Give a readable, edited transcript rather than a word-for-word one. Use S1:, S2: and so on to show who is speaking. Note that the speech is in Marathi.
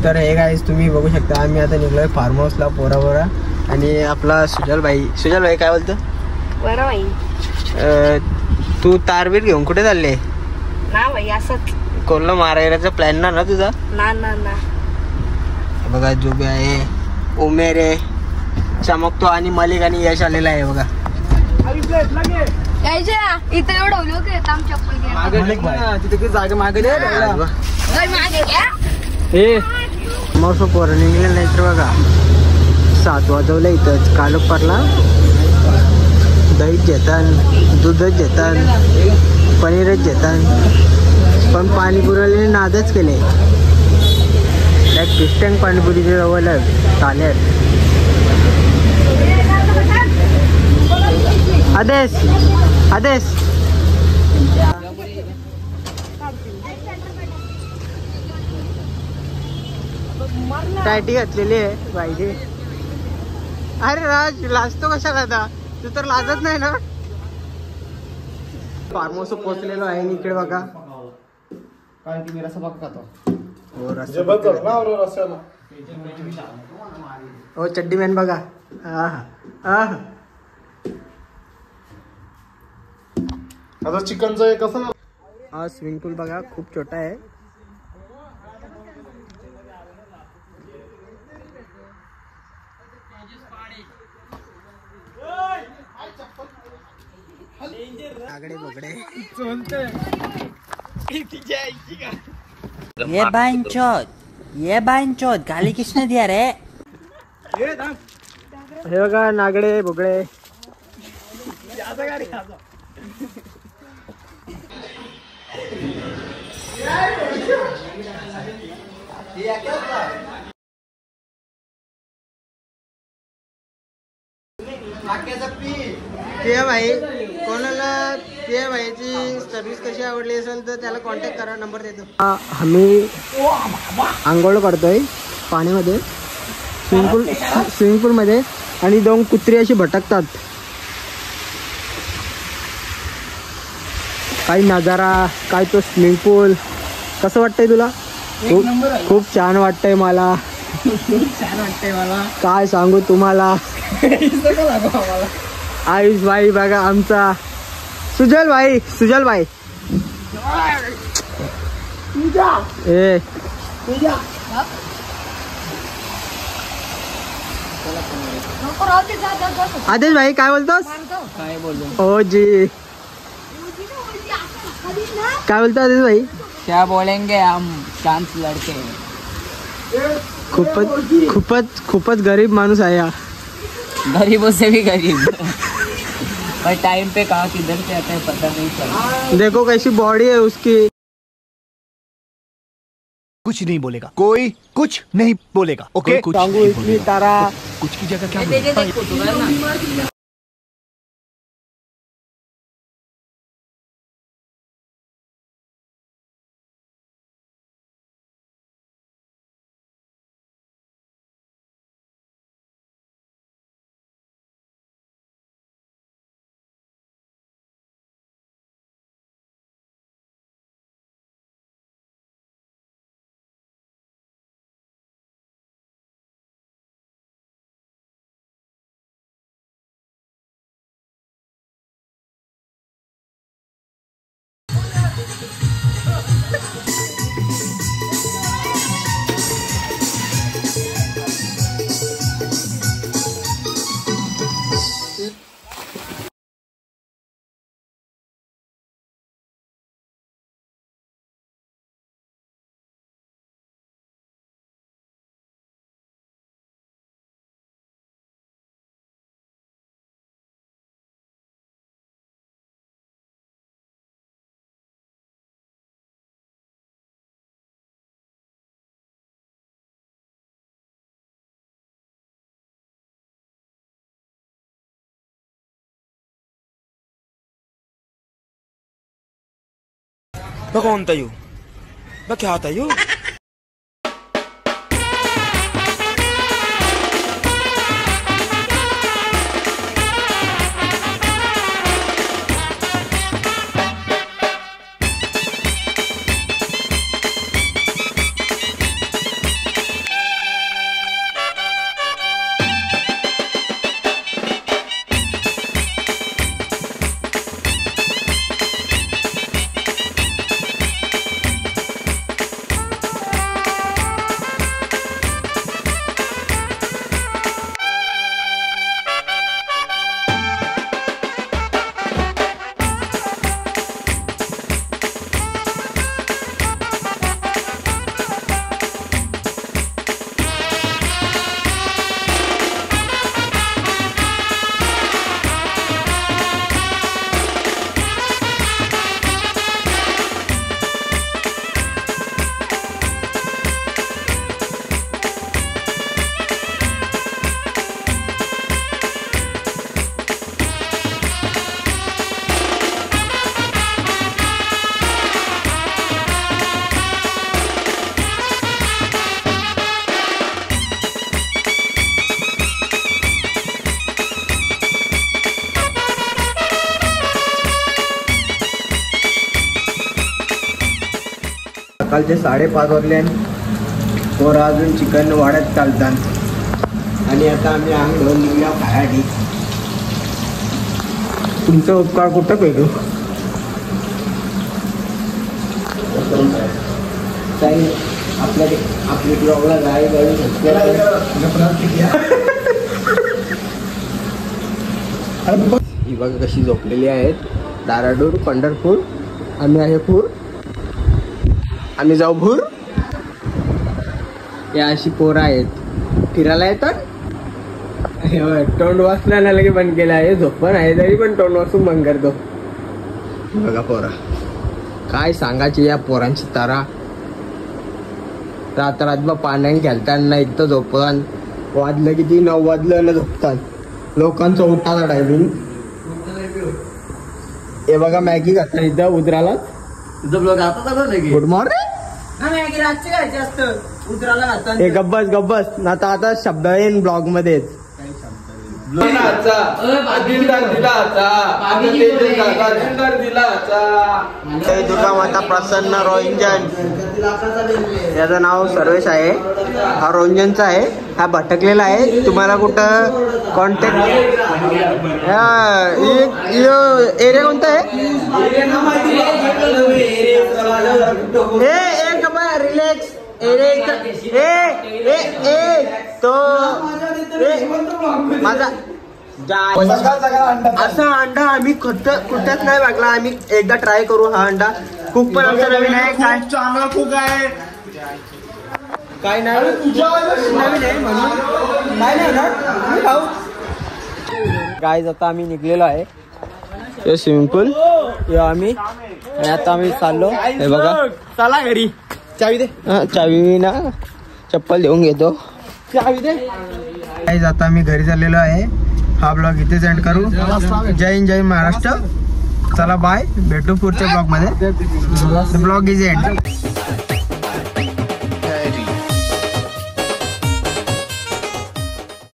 S1: तर हे गाईस तुम्ही बघू शकता आम्ही आता निघलोय फार्म हाऊसला पोरा आणि आपला सुजल भाई काय बोलतो
S2: बरं भाई
S1: तू तारबीर घेऊन कुठे चालले
S2: ना भाई असंच
S1: कोल्हा मारायचा प्लॅन ना तुझा
S2: ना
S1: बघा जुबे आहे उमेर आहे चमकतो आणि मलिक आणि यश आलेला आहे बघा
S2: इथे एवढं लोक येत आमच्या
S1: तिथे जागा मागे मग पोरं निघले नाही तर बघा 7 वाजवलं इथंच कालक पडला दहीच घेतात दूधच घेतात पनीरच घेतात पण पाणीपुरीने नादच केले लाईक पिस्टँग पाणीपुरीच्या जवळ चालेल आदेश टायटी घातलेली आहे पाहिजे अरे राज लाजतो कशाला आता तू तर लाजत नाही ना फार्म हाऊस पोहोचलेलो आहे इकडे बघा कारण की मी रस्सा बघ खातो हो चड्डी मॅन बघा
S3: आता चिकनचं कसं
S1: हा स्विमिंग पूल बघा खूप छोटा आहे आगडे बगडे ये बांचोद गाली किसने दिया रे हे बघा नागडे बुगडे ते भाई कोणाला ते भाईची सर्विस कशी आवडली असेल तर त्याला कॉन्टॅक्ट करा नंबर देतो आम्ही आंघोळ करतोय पाण्यामध्ये स्विमिंग पूल मध्ये आणि 2 कुत्री अशी भटकतात काही नजारा काय तो स्विमिंग पूल कसं वाटतंय तुला खूप छान वाटतंय मला काय सांगू तुम्हाला आयुष भाई बघा आमचा सुजल भाई आदेश भाई काय बोलतोस काय बोलतो ओ जी काय बोलतो आदेश भाई
S4: क्या बोलेंगे हम चांस लड़के
S1: खूपच गरीब माणूस आहे हा
S4: गरीबों से भी गरीब पर टाइम पे कहाँ किधर से आते हैं पता नहीं चला
S1: देखो कैसी बॉडी है उसकी
S5: कुछ नहीं बोलेगा कोई कुछ नहीं बोलेगा ओके कुछ
S1: इतनी तारा
S5: कुछ की जगह क्या कौन था यू क्या था यू
S1: सकाळचे 5:30 वाजले आणि पोरं अजून चिकन वाढत चालतात आणि आता आम्ही अंग निघल्या खायासाठी. तुमचा उपकार कुठं पेटू आपल्या ब्लॉगला गाडी ही बघा कशी झोपलेली आहेत. दाराडूर पंढरपूर आम्ही आहे पूर. आम्ही जाऊ भूर. या अशी पोरं आहेत फिरायला येतात. तोंड वाचला लगे बंद केला आहे. झोपण आहे तरी पण तोंड वाचून बंद करतो. बघा पोरा काय सांगायची या पोरांची तारा. रात्रभर पाण्याने खेळताना एक तर झोपतात. वाजलं किती 9 वाजलं ना झोपतात. लोकांचा उठाचा टायमिंग. हे बघा मॅगी खाता इथं उतराला. Good morning. हे गब्बस गब्बस ना आता शब्द येईन ब्लॉग मध्येच. दुर्गा माता प्रसन्न रोंजन याचं नाव सर्वेश आहे. हा रोंजनचा आहे. हा भटकलेला आहे. तुम्हाला कुठं कॉन्टॅक्ट एरिया कोणता आहे रिलॅक्स तो माझा असा अंडा आम्ही कुठंच नाही बघला. आम्ही एकदा ट्राय करू हा अंडा. कुक पण आमचा नवीन आहे. काय चांगला कुक आहे काय नाही नवीन आहे म्हणून नाही खाऊ. गाईज आता आम्ही निघलेलो आहे. हे स्विमिंग पूल आम्ही आणि आता आम्ही चाललो. हे बघा चला घरी. चावी दे. चावी ना चप्पल देऊन घेतो. चावी दे. गाईज आता आम्ही घरी चाललेलो आहे. हा ब्लॉग इथेच एंड करू. जय हिंद जय महाराष्ट्र. चला बाय. भेटू पुढच्या ब्लॉग मध्ये. Blog is end.